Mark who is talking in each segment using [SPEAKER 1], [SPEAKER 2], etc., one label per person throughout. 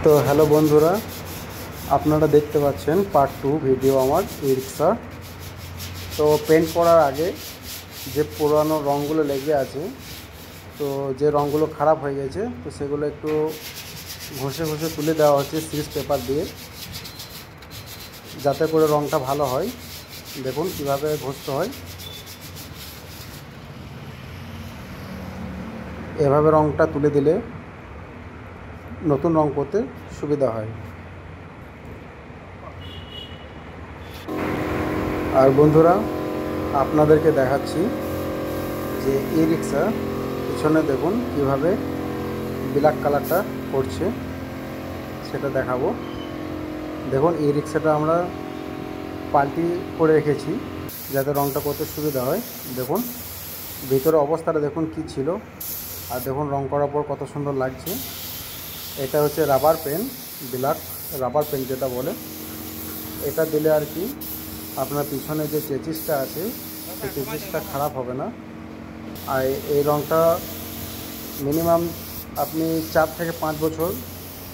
[SPEAKER 1] তো হ্যালো বন্ধুরা, আপনারা দেখতে পাচ্ছেন পার্ট 2 ভিডিও আমার ই রিক্সা। তো পেন্ট করার আগে যে পুরানো রঙগুলো লেগে আছে, তো যে রঙগুলো খারাপ হয়ে গেছে, তো সেগুলো একটু ঘষে ঘষে তুলে দেওয়া হচ্ছে সিরিজ পেপার দিয়ে, যাতে করে রঙটা ভালো হয়। দেখুন কিভাবে ঘষতে হয়। এভাবে রঙটা তুলে দিলে নতুন রং করতে সুবিধা হয়। আর বন্ধুরা, আপনাদেরকে দেখাচ্ছি যে ই রিক্সা পিছনে দেখুন কিভাবে ব্ল্যাক কালারটা করছে, সেটা দেখাবো। দেখুন ই রিক্সাটা আমরা পাল্টি করে রেখেছি যাতে রঙটা করতে সুবিধা হয়। দেখুন ভিতরে অবস্থাটা দেখুন কি ছিল, আর দেখুন রং করার পর কত সুন্দর লাগছে। এটা হচ্ছে rubber pen, black rubber pen যেটা বলে। এটা দিলে আর কি আপনার পিছনে যে চেচিসটা আছে সেই চেচিসটা খারাপ হবে না। আর এই রঙটা মিনিমাম আপনি 4 থেকে 5 বছর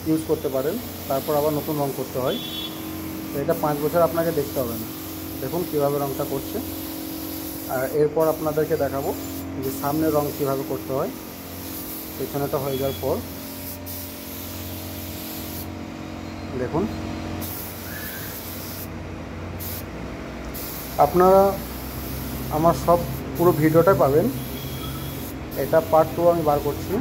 [SPEAKER 1] ইউজ করতে পারেন, তারপর আবার নতুন রং করতে হয়। তো এটা 5 বছর আপনাকে দেখতে হবে না। দেখুন কীভাবে রঙটা করছে। আর এরপর আপনাদেরকে দেখাবো যে সামনে রং কীভাবে করতে হয়। পেছনেটা হয়ে যাওয়ার পর দেখুন আপনারা আমার সব পুরো ভিডিওটা পাবেন। এটা পার্ট 2 আমি বার করছি।